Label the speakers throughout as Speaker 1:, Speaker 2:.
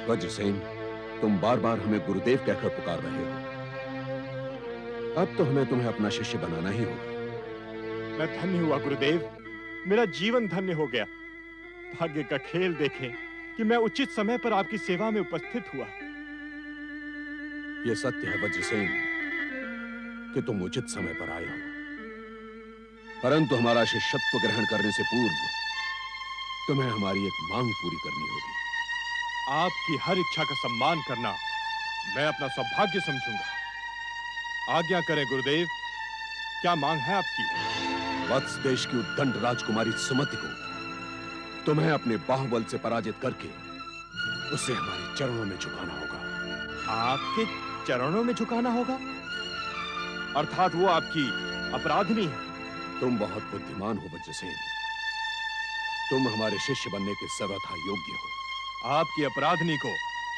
Speaker 1: वज्रसेन, तुम बार बार हमें गुरुदेव कहकर पुकार रहे हो। अब तो हमें तुम्हें अपना शिष्य बनाना ही होगा।
Speaker 2: मैं धन्य हुआ गुरुदेव, मेरा जीवन धन्य हो गया। भाग्य का खेल देखें कि मैं उचित समय पर आपकी सेवा में उपस्थित हुआ।
Speaker 1: यह सत्य है वज्रसेन कि तुम उचित समय पर आए हो, परंतु हमारा शिष्यत्व ग्रहण करने से पूर्व तुम्हें हमारी एक मांग पूरी करनी होगी।
Speaker 2: आपकी हर इच्छा का सम्मान करना मैं अपना सौभाग्य समझूंगा। आज्ञा करें गुरुदेव, क्या मांग है आपकी?
Speaker 1: वत्स देश की उद्दंड राजकुमारी सुमति को तुम्हें अपने बाहुबल से पराजित करके उसे हमारे चरणों में झुकाना होगा।
Speaker 2: आपके चरणों में झुकाना होगा? अर्थात वो आपकी अपराधिनी है।
Speaker 1: तुम बहुत बुद्धिमान हो वज्रसेन, तुम हमारे शिष्य बनने के सर्वथा योग्य हो।
Speaker 2: आपकी अपराधिनी को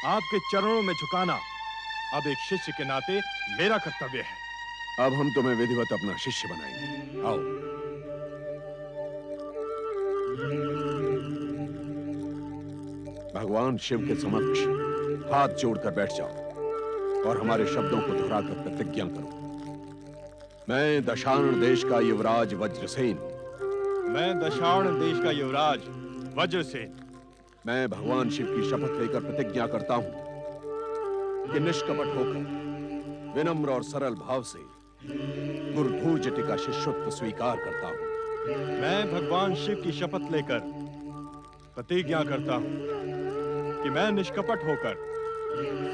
Speaker 2: आपके चरणों में झुकाना अब एक शिष्य के नाते मेरा कर्तव्य है।
Speaker 1: अब हम तुम्हें विधिवत अपना शिष्य बनाएंगे। आओ। भगवान शिव के समक्ष हाथ जोड़कर बैठ जाओ और हमारे शब्दों को दोहराकर प्रतिज्ञा करो। मैं दशार्ण देश का युवराज वज्रसेन।
Speaker 2: मैं दशार्ण देश का युवराज वज्रसेन।
Speaker 1: मैं भगवान शिव की शपथ लेकर प्रतिज्ञा करता हूं कि निष्कपट होकर विनम्र और सरल भाव से गुरु धूर्जटि का शिष्यत्व स्वीकार करता हूं।
Speaker 2: मैं भगवान शिव की शपथ लेकर प्रतिज्ञा करता हूं कि मैं निष्कपट होकर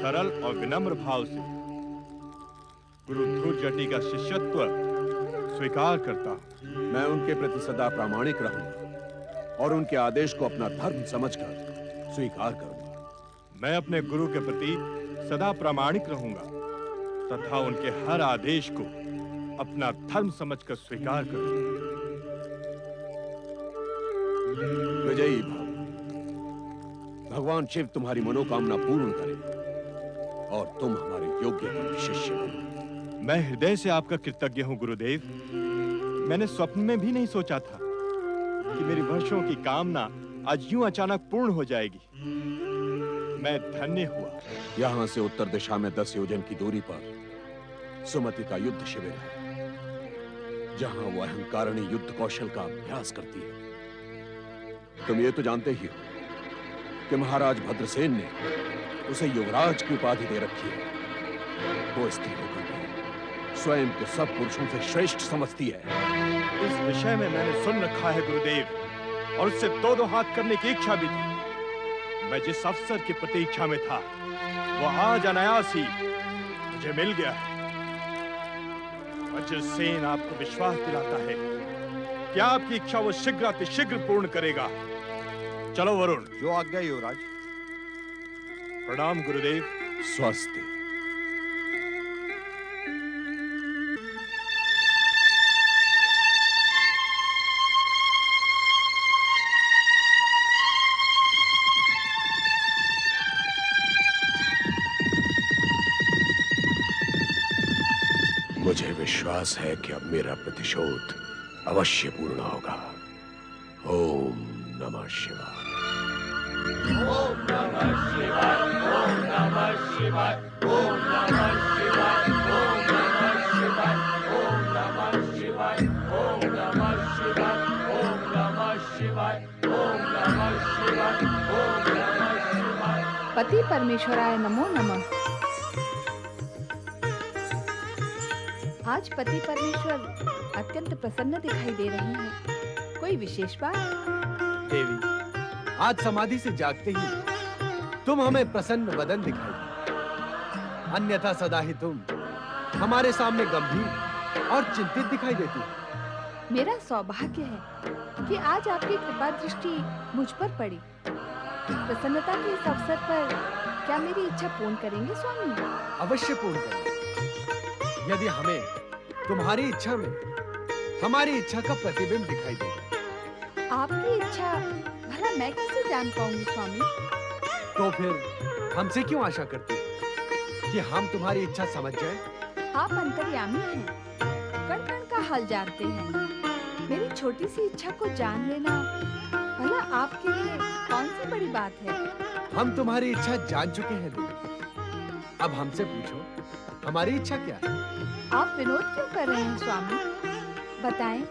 Speaker 2: सरल और विनम्र भाव से गुरु धूर्जटि का शिष्यत्व स्वीकार करता हूं।
Speaker 1: मैं उनके प्रति सदा प्रामाणिक रहूंगा और उनके आदेश को अपना धर्म समझकर स्वीकार करूंगा।
Speaker 2: मैं अपने गुरु के प्रति सदा प्रामाणिक रहूंगा तथा उनके हर आदेश को अपना धर्म समझकर स्वीकार करूंगा।
Speaker 1: विजयी भव। भगवान शिव तुम्हारी मनोकामना पूर्ण करे और तुम हमारे योग्य शिष्य बनो।
Speaker 2: मैं हृदय से आपका कृतज्ञ हूं गुरुदेव। मैंने स्वप्न में भी नहीं सोचा था कि मेरी वर्षों की कामना आज यूं अचानक पूर्ण हो जाएगी। मैं धन्य हुआ।
Speaker 1: यहां से उत्तर दिशा में 10 योजन की दूरी पर सुमति का युद्ध शिविर है, जहां वो अहंकारिणी युद्ध कौशल का अभ्यास करती है। तुम ये तो जानते ही हो कि महाराज भद्रसेन ने उसे युवराज की उपाधि दे रखी है। वो स्त्री होकर भी स्वयं को सब पुरुषों से श्रेष्ठ समझती है।
Speaker 2: इस विषय में मैंने सुन रखा है गुरुदेव, और उससे दो हाथ करने की इच्छा भी थी। मैं जिस अवसर की प्रतीक्षा में था वो आज अनायास ही मुझे मिल गया है। वज्रसेन आपको विश्वास दिलाता है कि आपकी इच्छा वो शीघ्र पूर्ण करेगा। चलो वरुण।
Speaker 3: जो आज्ञा युवराज।
Speaker 2: प्रणाम गुरुदेव।
Speaker 1: स्वस्ति। मुझे विश्वास है कि अब मेरा प्रतिशोध अवश्य पूर्ण होगा। ओम नमः शिवाय।
Speaker 4: ओम नमः शिवाय। ओम नमः शिवाय। ओम नमः शिवाय। ओम नमः शिवाय। ओम नमः शिवाय। ओम नमः शिवाय। ओम नमः शिवाय। ओम नमः शिवाय। ओम नमः शिवाय।
Speaker 5: पति परमेश्वराय नमो नमः। आज पति परमेश्वर अत्यंत प्रसन्न दिखाई दे रहे हैं। कोई विशेष बात?
Speaker 3: देवी, आज समाधि से जागते ही तुम हमें प्रसन्न वदन दिखाई दी। अन्यथा सदा ही तुम हमारे सामने गंभीर और चिंतित दिखाई देती हो।
Speaker 5: मेरा सौभाग्य है कि आज आपकी कृपा दृष्टि मुझ पर पड़ी। प्रसन्नता के इस अवसर पर क्या मेरी इच्छा पूर्ण करेंगे स्वामी?
Speaker 3: अवश्य पूर्ण करेंगे। यदि हमें तुम्हारी इच्छा में हमारी इच्छा का प्रतिबिंब दिखाई देगा।
Speaker 5: आपकी इच्छा भला मैं कैसे जान पाऊंगी स्वामी?
Speaker 3: तो फिर हमसे क्यों आशा करती हो कि हम तुम्हारी इच्छा समझ जाएं?
Speaker 5: आप अंतर्यामी हैं, कण कण का हाल जानते हैं। मेरी छोटी सी इच्छा को जान लेना भला आपके लिए कौन सी बड़ी बात है?
Speaker 3: हम तुम्हारी इच्छा जान चुके हैं देवी। अब हमसे पूछो, हमारी इच्छा क्या है?
Speaker 5: आप विनोद क्यों कर रहे हैं स्वामी? बताएं,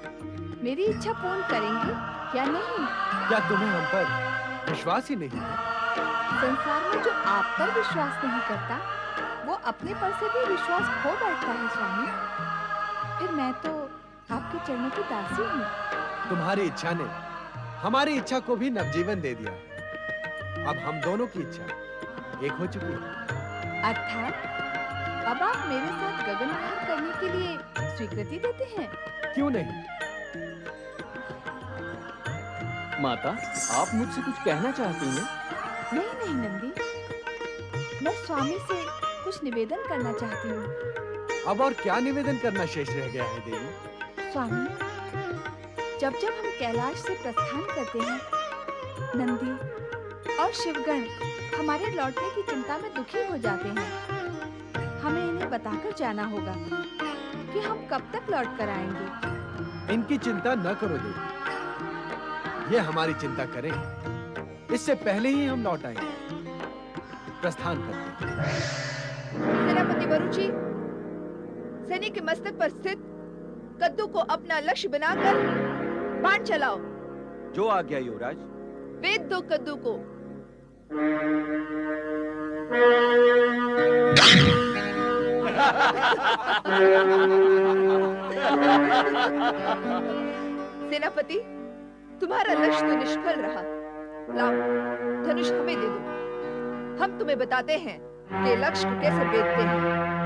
Speaker 5: मेरी इच्छा पूर्ण करेंगे या नहीं?
Speaker 3: क्या तुम्हें हम पर विश्वास ही नहीं है?
Speaker 5: संसार में जो आप पर विश्वास नहीं करता, वो अपने पर से भी विश्वास खो बैठता है स्वामी। फिर मैं तो आपके चरणों की दासी हूँ।
Speaker 3: तुम्हारी इच्छा ने हमारी इच्छा को भी नवजीवन दे दिया। अब हम दोनों की इच्छा एक हो चुकी है।
Speaker 5: अर्थात अब आप मेरे साथ गगन विहार करने के लिए स्वीकृति देते हैं?
Speaker 3: क्यों नहीं?
Speaker 4: माता, आप मुझसे कुछ कहना चाहती हैं?
Speaker 5: नहीं नहीं नंदी, मैं स्वामी से कुछ निवेदन करना चाहती हूँ।
Speaker 3: अब और क्या निवेदन करना शेष रह गया है देवी?
Speaker 5: स्वामी, जब जब हम कैलाश से प्रस्थान करते हैं, नंदी और शिवगण हमारे लौटने की चिंता में दुखी हो जाते हैं। हमें इन्हें बताकर जाना होगा कि हम कब तक लौट कर आएंगे।
Speaker 3: इनकी चिंता न करो देवी, ये हमारी चिंता करें, इससे पहले ही हम लौट आएंगे। प्रस्थान करते हैं।
Speaker 6: सेनापति वरुचि, सैनिक के मस्तक पर स्थित कद्दू को अपना लक्ष्य बनाकर बाण चलाओ।
Speaker 7: जो आज्ञा युवराज।
Speaker 6: वेद दो कद्दू को। सेनापति, तुम्हारा लक्ष्य तो निष्फल रहा। लाओ, धनुष हमें दे दो। हम तुम्हें बताते हैं कि लक्ष्य को कैसे भेदते हैं।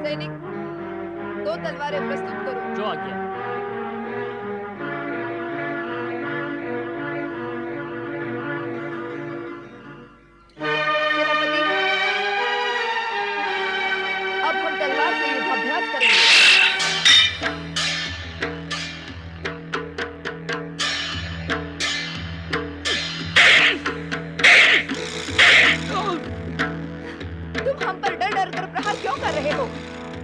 Speaker 6: सैनिक, दो तलवारें प्रस्तुत करो।
Speaker 4: जो आज्ञा।
Speaker 6: सेनापति, अब हम तलवार से युद्धाभ्यास करेंगे। तुम हम पर डर डर कर प्रहार क्यों कर रहे हो?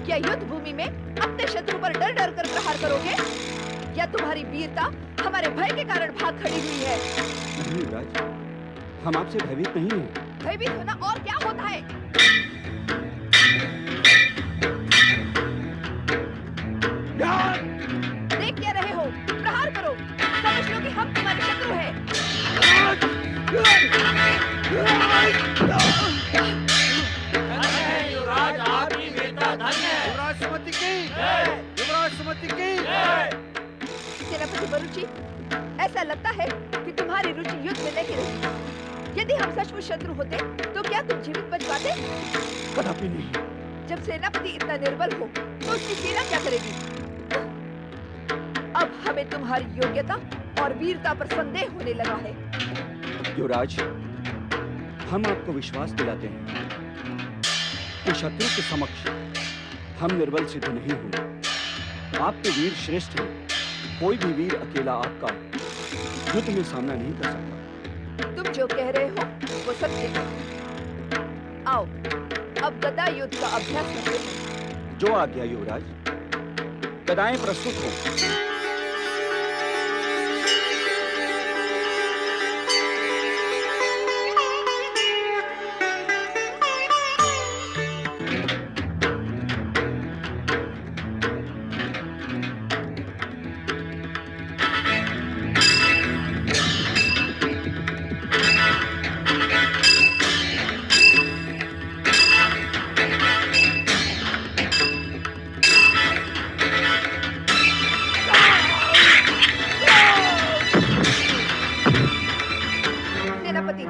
Speaker 6: क्या युद्ध भूमि में अपने शत्रु पर डर डर कर प्रहार करोगे? या तुम्हारी वीरता हमारे भय के कारण भाग खड़ी हुई है?
Speaker 7: नहीं युवराज, हम आपसे भयभीत नहीं हैं।
Speaker 6: भयभीत होना और क्या होता है? देख क्या रहे हो? प्रहार करो, समझ लो कि हम तुम्हारे शत्रु हैं।
Speaker 4: युवराज, आपकी वीरता धन्य है।
Speaker 7: युवराज सुमति की। युवराज सुमति की।
Speaker 6: सेनापति वरुचि, ऐसा लगता है कि तुम्हारी रुचि युद्ध में नहीं रही। यदि हम सचमुच शत्रु होते तो क्या तुम जीवित बच पाते?
Speaker 7: कदापि नहीं।
Speaker 6: जब सेनापति इतना निर्बल हो तो उसकी सेना क्या करेगी? अब हमें तुम्हारी योग्यता और वीरता पर संदेह होने लगा है।
Speaker 7: युवराज, हम आपको विश्वास दिलाते हैं कि शत्रु के समक्ष हम निर्बल सिद्ध नहीं होंगे। आप तो वीर श्रेष्ठ हैं। कोई भी वीर अकेला आपका युद्ध में सामना नहीं कर सकता।
Speaker 6: तुम जो कह रहे हो वो सत्य है। आओ, अब गदा युद्ध का अभ्यास करते हैं।
Speaker 7: जो आज्ञा युवराज। गदाएं प्रस्तुत हो।
Speaker 6: सेनापति,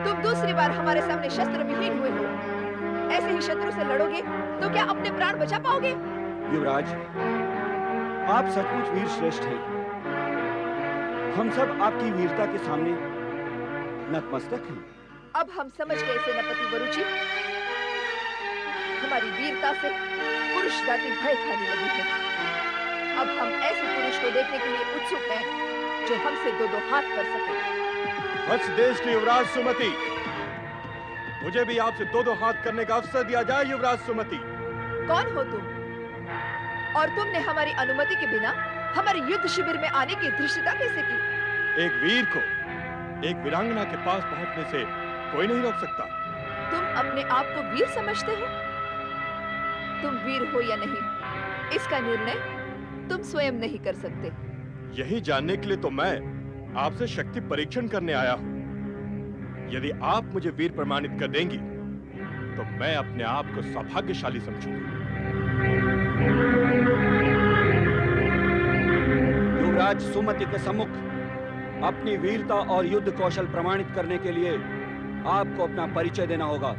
Speaker 6: तुम दूसरी बार हमारे सामने शस्त्र विहीन हुए हो। ऐसे ही शत्रु से लड़ोगे तो क्या अपने प्राण बचा पाओगे?
Speaker 7: युवराज, आप सचमुच वीर श्रेष्ठ हैं। हम सब आपकी वीरता के सामने नतमस्तक हैं।
Speaker 6: अब हम समझ गए सेनापति वरुचि, हमारी वीरता से पुरुष जाति भय खाने लगी है। अब हम ऐसे पुरुष को देखने के लिए उत्सुक हैं जो हमसे दो दो हाथ कर सके।
Speaker 2: वत्स देश की युवराज सुमति, मुझे भी आपसे दो दो हाथ करने का अवसर दिया जाए। युवराज सुमति,
Speaker 6: कौन हो तुम? और तुमने हमारी अनुमति के बिना हमारे युद्ध शिविर में आने की धृष्टता कैसे की?
Speaker 2: एक वीर को एक वीरांगना के पास पहुंचने से कोई नहीं रोक सकता।
Speaker 6: तुम अपने आप को वीर समझते हो? तुम वीर हो या नहीं, इसका निर्णय तुम स्वयं नहीं कर सकते।
Speaker 2: यही जानने के लिए तो मैं आपसे शक्ति परीक्षण करने आया हूं। यदि आप मुझे वीर प्रमाणित कर देंगी तो मैं अपने आप को सौभाग्यशाली समझूंगा।
Speaker 7: युवराज सुमति के सम्मुख अपनी वीरता और युद्ध कौशल प्रमाणित करने के लिए आपको अपना परिचय देना होगा।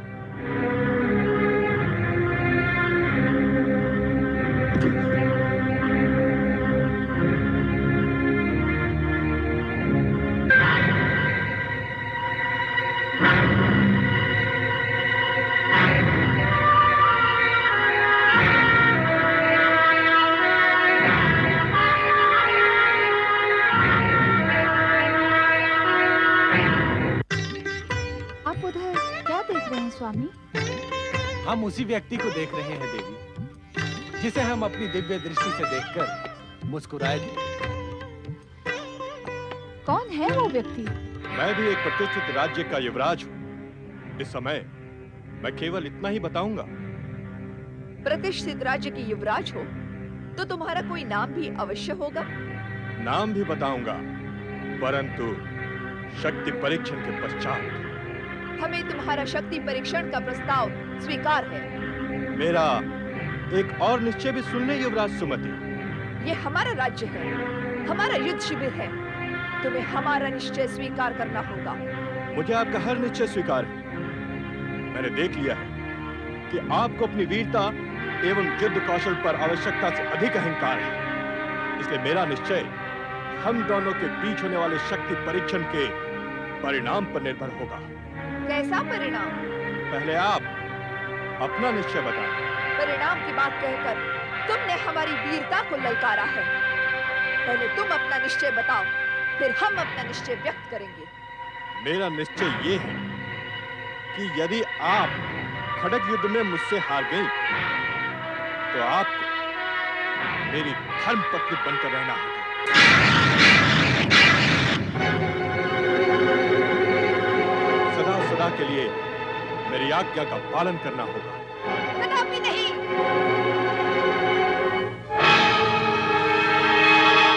Speaker 5: आप उधर क्या देख रहे हैं स्वामी?
Speaker 3: हम उसी व्यक्ति को देख रहे हैं देवी, जिसे हम अपनी दिव्य दृष्टि से देखकर मुस्कुराए थे।
Speaker 5: कौन है वो व्यक्ति?
Speaker 2: मैं भी एक प्रतिष्ठित राज्य का युवराज हूं। इस समय मैं केवल इतना ही बताऊंगा।
Speaker 6: प्रतिष्ठित राज्य की युवराज हो तो तुम्हारा कोई नाम भी अवश्य होगा।
Speaker 2: नाम भी बताऊंगा, परंतु शक्ति परीक्षण के पश्चात।
Speaker 6: हमें तुम्हारा शक्ति परीक्षण का प्रस्ताव स्वीकार है।
Speaker 2: मेरा एक और निश्चय भी सुन ले युवराज सुमति।
Speaker 6: ये हमारा राज्य है, हमारा युद्ध शिविर है। तुम्हें हमारा निश्चय स्वीकार करना होगा।
Speaker 2: मुझे आपका हर निश्चय स्वीकार है। मैंने देख लिया है कि आपको अपनी वीरता एवं युद्ध कौशल पर आवश्यकता से अधिक अहंकार है। इसलिए मेरा निश्चय हम दोनों के बीच होने वाले शक्ति परीक्षण के परिणाम पर निर्भर होगा।
Speaker 6: कैसा परिणाम?
Speaker 2: पहले आप अपना निश्चय बताएं।
Speaker 6: परिणाम की बात कहकर तुमने हमारी वीरता को ललकारा है। पहले तुम अपना निश्चय बताओ, फिर हम अपना निश्चय व्यक्त करेंगे।
Speaker 2: मेरा निश्चय ये है कि यदि आप खड़ग युद्ध में मुझसे हार गई तो आपको मेरी धर्म पत्नी बनकर रहना होगा। सदा सदा के लिए मेरी आज्ञा का पालन करना होगा।
Speaker 6: कदापि नहीं।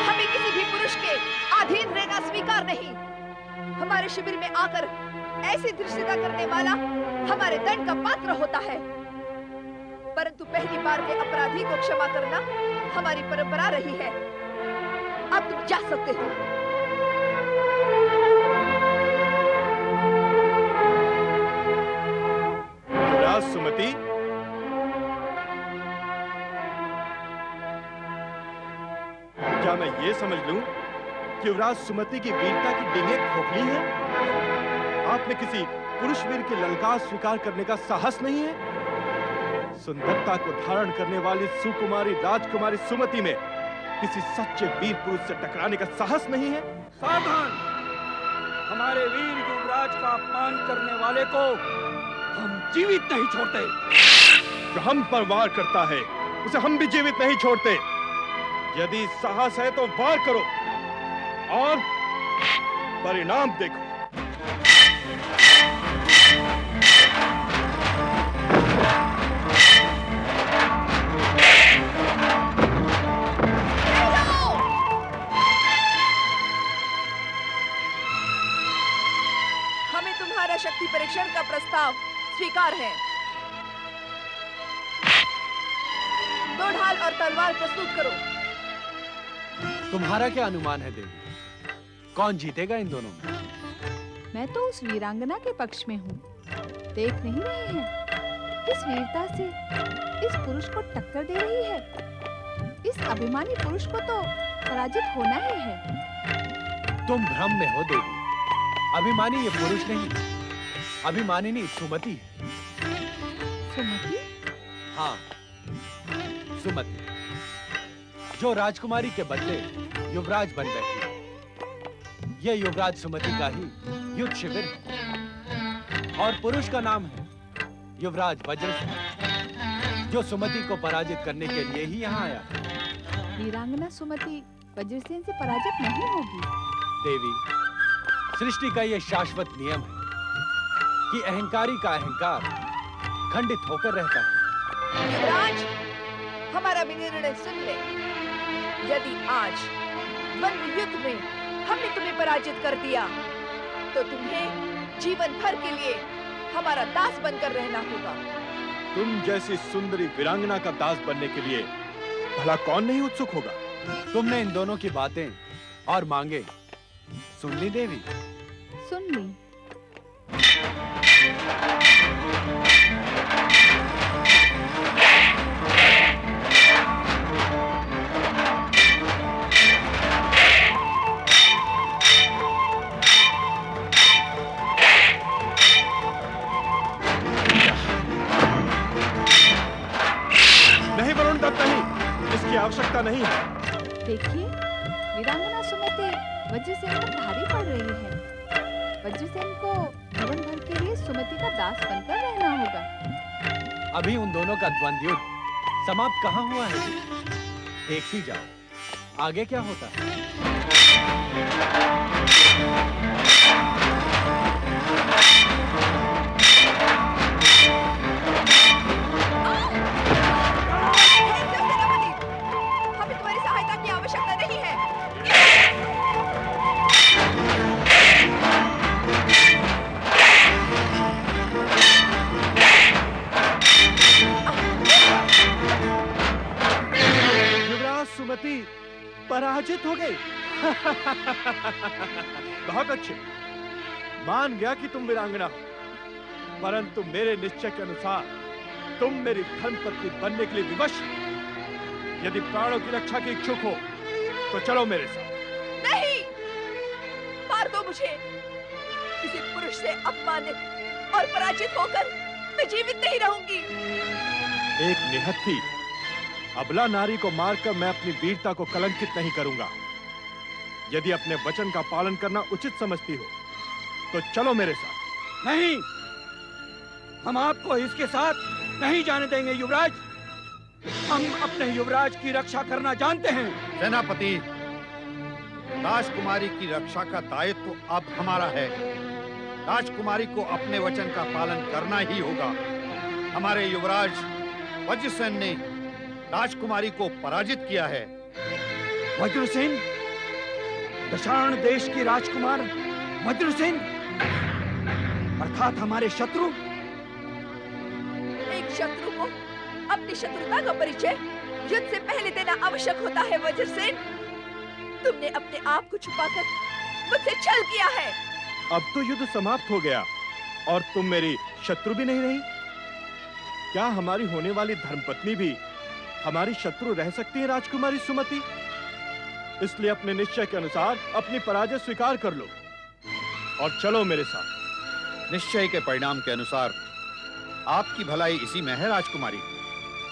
Speaker 6: हमें किसी भी पुरुष के अधीन रहना स्वीकार नहीं। हमारे शिविर में आकर ऐसी धृष्टता करने वाला हमारे दंड का पात्र होता है। परंतु पहली बार के अपराधी को क्षमा करना हमारी परंपरा रही है। अब तुम जा सकते हो।
Speaker 2: युवराज सुमति, क्या मैं ये समझ लूं कि युवराज सुमति की वीरता की डींगे खोखली है? आपने किसी पुरुष वीर की ललकार स्वीकार करने का साहस नहीं है? सुंदरता को धारण करने वाली सुकुमारी राजकुमारी सुमति में किसी सच्चे वीर पुरुष से टकराने का साहस नहीं है?
Speaker 7: सावधान! हमारे वीर युवराज का अपमान करने वाले को हम जीवित नहीं छोड़ते।
Speaker 2: जो हम पर वार करता है उसे हम भी जीवित नहीं छोड़ते। यदि साहस है तो वार करो और परिणाम देखो।
Speaker 6: हमें तुम्हारा शक्ति परीक्षण का प्रस्ताव स्वीकार है। दो ढाल और तलवार प्रस्तुत करो।
Speaker 3: तुम्हारा क्या अनुमान है देवी, कौन जीतेगा इन दोनों में?
Speaker 5: मैं तो उस वीरांगना के पक्ष में हूँ। देख नहीं रहे हैं, किस वीरता से इस पुरुष को टक्कर दे रही है। इस अभिमानी पुरुष को तो पराजित होना ही है।
Speaker 3: तुम भ्रम में हो देवी। अभिमानी ये पुरुष नहीं, अभिमानिनी सुमति है।
Speaker 5: सुमति?
Speaker 3: हाँ, सुमति। जो राजकुमारी के बदले युवराज बन बैठी। यह युवराज सुमति का ही युद्ध शिविर है और पुरुष का नाम है युवराज वज्रसेन, जो सुमति को पराजित करने के लिए ही यहाँ आया था।
Speaker 5: वीरांगना सुमति वज्रसेन से पराजित नहीं होगी।
Speaker 3: देवी, सृष्टि का यह शाश्वत नियम है कि अहंकारी का अहंकार खंडित होकर रहता है।
Speaker 6: युवराज, हमारा भी निर्णय सुन ले। यदि आज द्वंद्व युद्ध में हमने तुम्हें पराजित कर दिया, तो तुम्हें जीवन भर के लिए हमारा दास बनकर रहना होगा।
Speaker 2: तुम जैसी सुंदरी वीरांगना का दास बनने के लिए भला कौन नहीं उत्सुक होगा?
Speaker 3: तुमने इन दोनों की बातें और मांगे सुन ली देवी?
Speaker 5: सुन ली।
Speaker 2: नहीं वरुण दत्त, नहीं, इसकी आवश्यकता नहीं है।
Speaker 5: देखिए, वीरांगना सुमति वज्रसेन पर भारी पड़ रही है। वज्रसेन को जीवन भर के लिए सुमति का दास बनकर रहना होगा।
Speaker 3: अभी उन दोनों का द्वंद्व युद्ध समाप्त कहाँ हुआ है? देखती जाओ आगे क्या होता है।
Speaker 6: हमें तुम्हारी सहायता की आवश्यकता नहीं है।
Speaker 2: युवराज सुमति पराजित हो गई। बहुत अच्छे, मान गया कि तुम वीरांगना हो, परंतु मेरे निश्चय के अनुसार तुम मेरी धर्मपत्नी बनने के लिए विवश हो। यदि प्राणों की रक्षा के इच्छुक हो तो चलो मेरे साथ।
Speaker 6: नहीं, मार दो मुझे। किसी पुरुष से अपमानित और पराजित होकर मैं जीवित नहीं रहूंगी।
Speaker 2: एक निहत्थी अबला नारी को मारकर मैं अपनी वीरता को कलंकित नहीं करूंगा। यदि अपने वचन का पालन करना उचित समझती हो तो चलो मेरे साथ।
Speaker 7: नहीं, हम आपको इसके साथ नहीं जाने देंगे युवराज। हम अपने युवराज की रक्षा करना जानते हैं।
Speaker 8: सेनापति, राजकुमारी की रक्षा का दायित्व अब हमारा है। राजकुमारी को अपने वचन का पालन करना ही होगा। हमारे युवराज वज्रसेन ने राजकुमारी को पराजित किया है।
Speaker 7: वज्रसेन, दशाण देश की राजकुमार वज्रसेन, अर्थात हमारे शत्रु।
Speaker 6: एक शत्रु को अपनी शत्रुता का परिचय युद्ध से पहले देना आवश्यक होता है। वज्रसेन, तुमने अपने आप को छुपाकर मुझसे छल किया है।
Speaker 2: अब तो युद्ध समाप्त हो गया और तुम मेरी शत्रु भी नहीं रही। क्या हमारी होने वाली धर्मपत्नी भी हमारी शत्रु रह सकती है राजकुमारी सुमति? इसलिए अपने निश्चय के अनुसार अपनी पराजय स्वीकार कर लो और चलो मेरे साथ।
Speaker 8: निश्चय के परिणाम के अनुसार आपकी भलाई इसी में है राजकुमारी,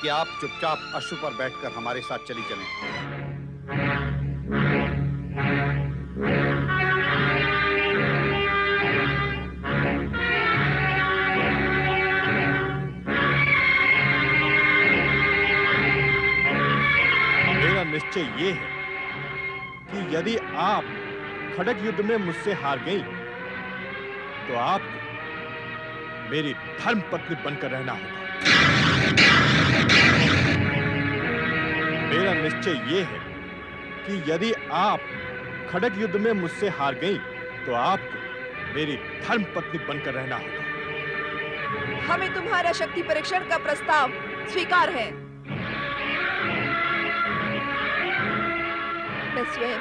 Speaker 8: कि आप चुपचाप अश्व पर बैठकर हमारे साथ चली चलें।
Speaker 2: मेरा निश्चय ये है कि यदि आप खड़ग युद्ध में मुझसे हार गई तो आपको मेरी धर्मपत्नी बनकर रहना होगा। मेरा निश्चय ये है कि यदि आप खड़ग युद्ध में मुझसे हार गई तो आपको मेरी धर्मपत्नी बनकर रहना होगा।
Speaker 6: हमें तुम्हारा शक्ति परीक्षण का प्रस्ताव स्वीकार है। मैं स्वयं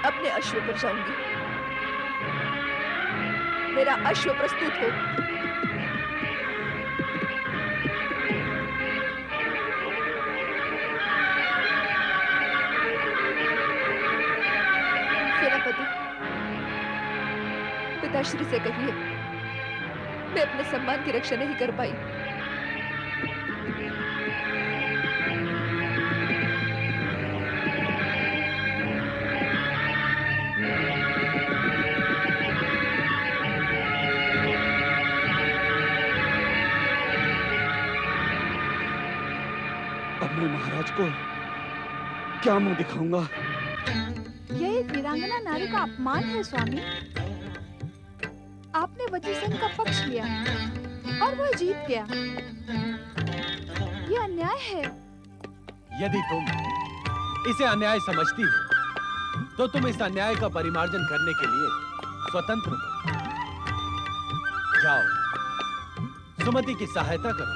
Speaker 6: अपने अश्व पर जाऊंगी। मेरा अश्व प्रस्तुत हो। सेनापति, पिताश्री से कहिए मैं अपने सम्मान की रक्षा नहीं कर पाई।
Speaker 7: मैं महाराज को क्या मुंह दिखाऊंगा?
Speaker 5: यह एक वीरांगना नारी का अपमान है स्वामी। आपने वज्रसेन का पक्ष लिया और वह जीत गया। यह अन्याय है।
Speaker 3: यदि तुम इसे अन्याय समझती हो तो तुम इस अन्याय का परिमार्जन करने के लिए स्वतंत्र हो। जाओ, सुमति की सहायता करो।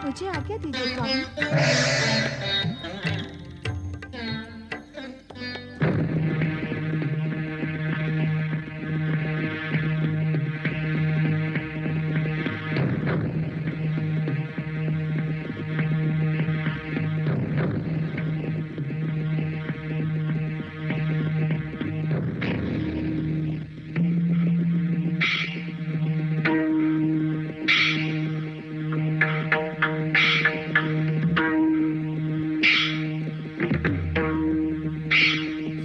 Speaker 5: मुझे आज्ञा दीजिए स्वामी।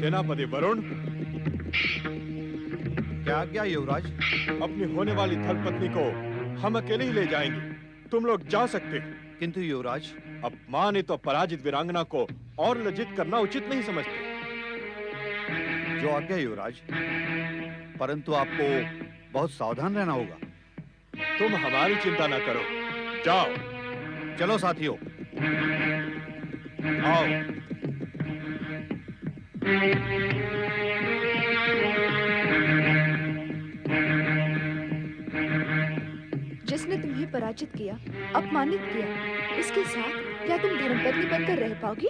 Speaker 2: सेनापति वरुण,
Speaker 8: क्या आज्ञा युवराज?
Speaker 2: अपनी होने वाली धर्मपत्नी को हम अकेले ही ले जाएंगे। तुम लोग जा सकते हो।
Speaker 8: किंतु युवराज,
Speaker 2: अपमानित और पराजित वीरांगना को और लज्जित करना उचित नहीं समझते।
Speaker 8: जो आज्ञा युवराज, परंतु आपको बहुत सावधान रहना होगा।
Speaker 2: तुम हमारी चिंता न करो, जाओ।
Speaker 8: चलो साथियों,
Speaker 2: आओ।
Speaker 6: जिसने तुम्हें पराजित किया, अपमानित किया, उसके साथ क्या तुम धर्मपत्नी बनकर रह पाओगी?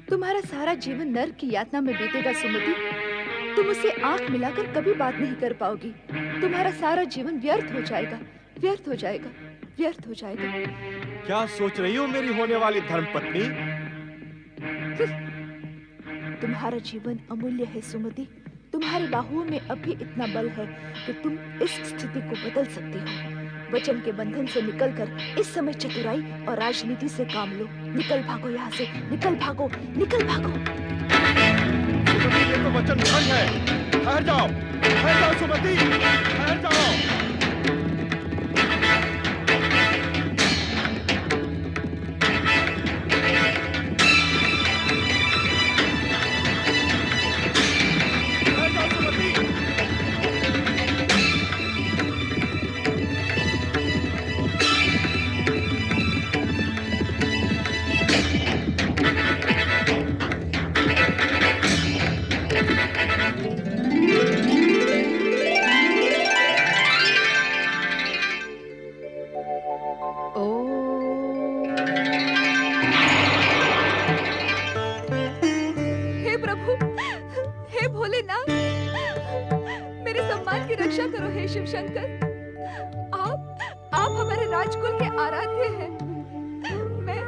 Speaker 6: तुम्हारा सारा जीवन नर्क की यातना में बीतेगा सुमति। तुम उसे आंख मिलाकर कभी बात नहीं कर पाओगी। तुम्हारा सारा जीवन व्यर्थ हो जाएगा, व्यर्थ हो जाएगा, व्यर्थ हो जाएगा।
Speaker 2: क्या सोच रही हो मेरी होने वाली धर्मपत्नी?
Speaker 6: तुम्हारा जीवन अमूल्य है सुमति। तुम्हारी बाहुओं में अभी इतना बल है कि तुम इस स्थिति को बदल सकती हो। वचन के बंधन से निकलकर इस समय चतुराई और राजनीति से काम लो। निकल भागो यहाँ से, निकल भागो, निकल भागो।
Speaker 2: सुमति, ये तो वचन भंग है। ठहर जाओ सुमति, ठहर जाओ।
Speaker 6: रक्षा करो हे शिव शंकर। आप हमारे राजकुल के आराध्य हैं। मैं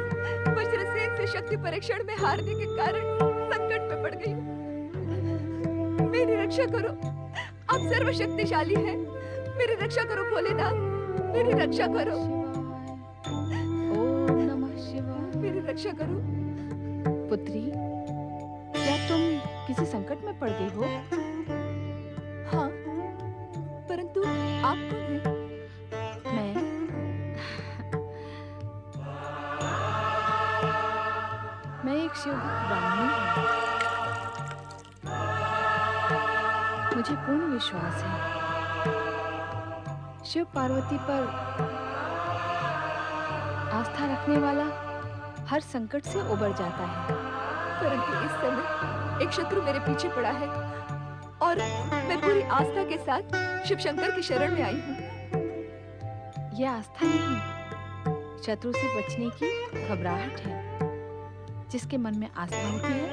Speaker 6: वज्रसेन से शक्ति परीक्षण में हारने के कारण संकट में पड़ गई हूँ। मेरी रक्षा करो, आप सर्वशक्तिशाली हैं। मेरी रक्षा करो भोलेनाथ, मेरी रक्षा करो।
Speaker 5: ओम नमः शिवाय।
Speaker 6: मेरी रक्षा करो।
Speaker 5: पुत्री, क्या तुम किसी संकट में पड़ गई हो?
Speaker 6: हाँ, परंतु आप कौन हैं?
Speaker 5: मैं एक शिव ब्राह्मणी हूँ। मुझे पूर्ण विश्वास है शिव पार्वती पर आस्था रखने वाला हर संकट से उबर जाता है।
Speaker 6: परंतु इस समय एक शत्रु मेरे पीछे पड़ा है और मैं पूरी आस्था के साथ शिव शंकर की शरण में आई हूँ।
Speaker 5: यह आस्था नहीं, शत्रु से बचने की घबराहट है। जिसके मन में आस्था होती है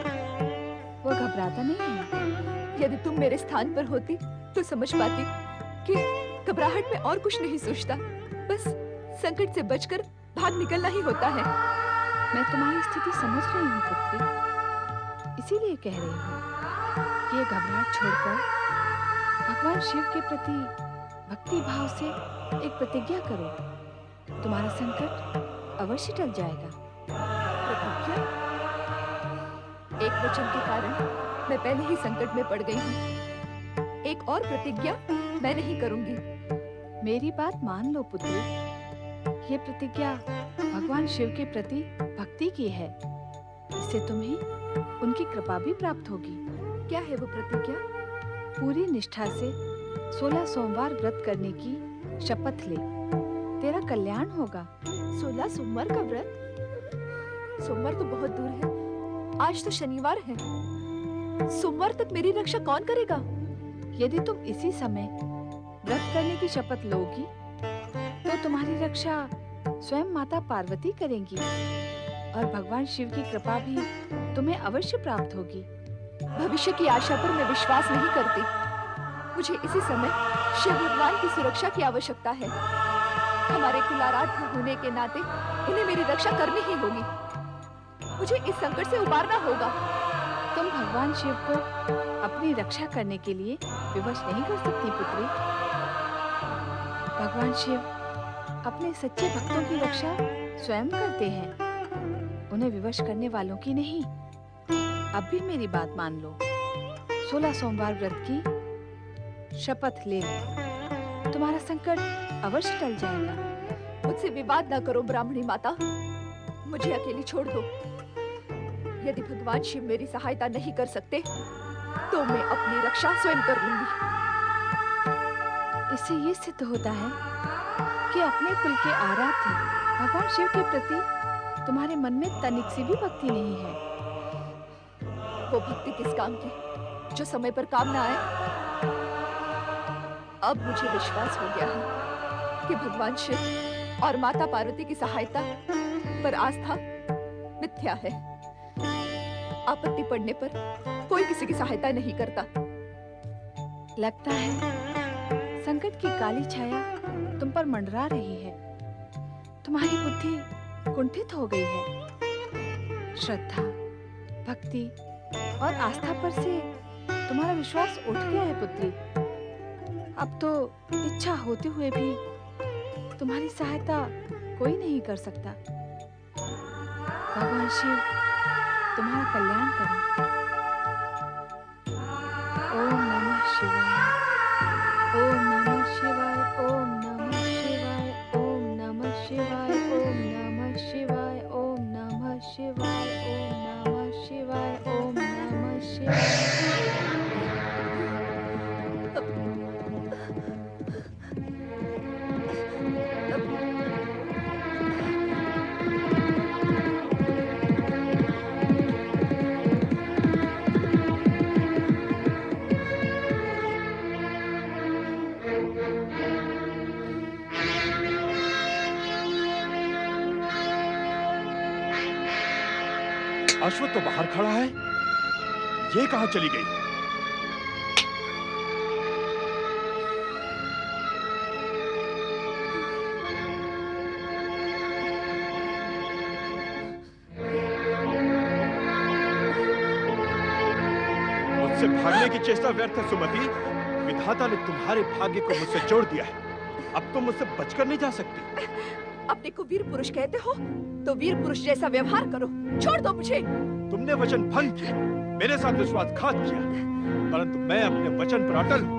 Speaker 5: वो घबराता नहीं है।
Speaker 6: यदि तुम मेरे स्थान पर होती तो समझ पाती कि घबराहट में और कुछ नहीं सोचता, बस संकट से बचकर भाग निकलना ही होता है।
Speaker 5: मैं तुम्हारी स्थिति समझ रही हूँ पुत्री, इसीलिए कह रही हूँ कि ये घबराहट छोड़कर भगवान शिव के प्रति भक्ति भाव से एक प्रतिज्ञा करो। तुम्हारा संकट अवश्य टल जाएगा।
Speaker 6: प्रतिज्ञा? एक वचन के कारण मैं पहले ही संकट में पड़ गई हूँ। एक और प्रतिज्ञा मैं नहीं करूंगी।
Speaker 5: मेरी बात मान लो पुत्री। ये प्रतिज्ञा भगवान शिव के प्रति भक्ति की है। इससे तुम्हें उनकी कृपा भी प्राप्त होगी।
Speaker 6: क्या है वो प्रतिज्ञा?
Speaker 5: पूरी निष्ठा से 16 सोमवार व्रत करने की शपथ ले, तेरा कल्याण होगा।
Speaker 6: 16 सोमवार का व्रत? सोमवार तो बहुत दूर है, आज तो शनिवार है। सोमवार तक मेरी रक्षा कौन करेगा?
Speaker 5: यदि तुम इसी समय व्रत करने की शपथ लोगी तो तुम्हारी रक्षा स्वयं माता पार्वती करेंगी और भगवान शिव की कृपा भी तुम्हें अवश्य प्राप्त होगी।
Speaker 6: भविष्य की आशा पर मैं विश्वास नहीं करती। मुझे इसी समय शिव भगवान की सुरक्षा की आवश्यकता है। हमारे कुलाराध्य होने के नाते इन्हें मेरी रक्षा करनी ही होगी। मुझे इस संकट से उबारना होगा।
Speaker 5: तुम भगवान शिव को अपनी रक्षा करने के लिए विवश नहीं कर सकती पुत्री। भगवान शिव अपने सच्चे भक्तों की रक्षा स्वयं करते हैं, उन्हें विवश करने वालों की नहीं। अब भी मेरी बात मान लो। 16 सोमवार व्रत की शपथ ले लो, तुम्हारा संकट अवश्य टल जाएगा।
Speaker 6: मुझसे विवाद न करो ब्राह्मणी माता, मुझे अकेली छोड़ दो। यदि भगवान शिव मेरी सहायता नहीं कर सकते तो मैं अपनी रक्षा स्वयं कर लूंगी।
Speaker 5: इससे ये सिद्ध होता है कि अपने कुल के आराध्य भगवान शिव के प्रति तुम्हारे मन में तनिक सी भी भक्ति नहीं है।
Speaker 6: वो भक्ति किस काम की जो समय पर काम ना आए? अब मुझे विश्वास हो गया है कि भगवान शिव और माता पार्वती की सहायता पर आस्था मिथ्या है। आपत्ति पड़ने पर कोई किसी की सहायता नहीं करता।
Speaker 5: लगता है संकट की काली छाया तुम पर मंडरा रही है। तुम्हारी बुद्धि कुंठित हो गई है। श्रद्धा, भक्ति और आस्था पर से तुम्हारा विश्वास उठ गया है पुत्री। अब तो इच्छा होते हुए भी तुम्हारी सहायता कोई नहीं कर सकता। भगवान शिव तुम्हारा कल्याण करें। ओम नमः शिवाय, ओम नमः शिवाय, ओम नमः शिवाय, ओम नमः शिवाय, ओम नमः शिवाय, ओम नमः शिवाय, ओम नमः शिवाय, ओम नमः शिवाय।
Speaker 2: अश्वत्थ तो बाहर खड़ा है, ये कहां चली गई? मुझसे भागने की चेष्टा व्यर्थ है सुमति। विधाता ने तुम्हारे भाग्य को मुझसे जोड़ दिया है। अब तुम मुझसे बचकर नहीं जा सकती।
Speaker 6: अपने को वीर पुरुष कहते हो तो वीर पुरुष जैसा व्यवहार करो। छोड़ दो मुझे।
Speaker 2: तुमने वचन भंग किया, मेरे साथ विश्वासघात किया, परंतु मैं अपने वचन पर अटल हूं।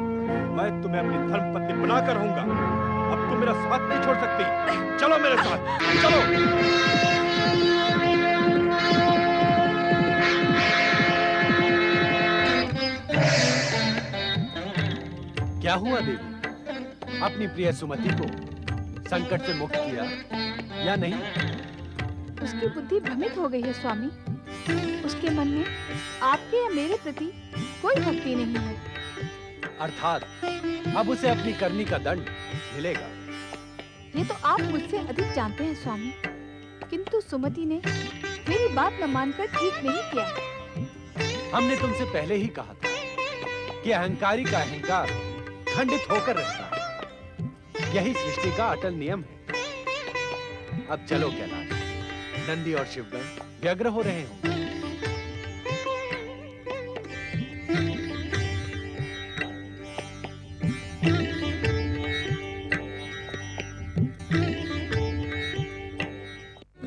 Speaker 2: मैं तुम्हें अपनी धर्मपत्नी बनाकर रहूंगा। अब तुम मेरा साथ नहीं छोड़ सकती। चलो मेरे साथ, चलो।
Speaker 3: क्या हुआ देवी? अपनी प्रिय सुमति को संकट से मुक्त किया या नहीं?
Speaker 5: उसकी बुद्धि भ्रमित हो गई है स्वामी। उसके मन में आपके या मेरे प्रति कोई भक्ति नहीं है।
Speaker 3: अर्थात अब उसे अपनी करनी का दंड मिलेगा।
Speaker 5: ये तो आप मुझसे अधिक जानते हैं स्वामी, किंतु सुमति ने मेरी बात न मानकर ठीक नहीं किया।
Speaker 3: हमने तुमसे पहले ही कहा था कि अहंकारी का अहंकार खंडित होकर रहता है। यही सृष्टि का अटल नियम है। अब चलो कैलाश, नंदी और शिवगण व्यग्र हो रहे होंगे।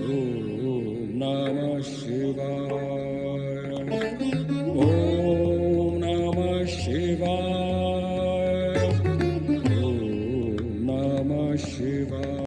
Speaker 4: ओम नमः शिवाय, ओम नमः शिवाय,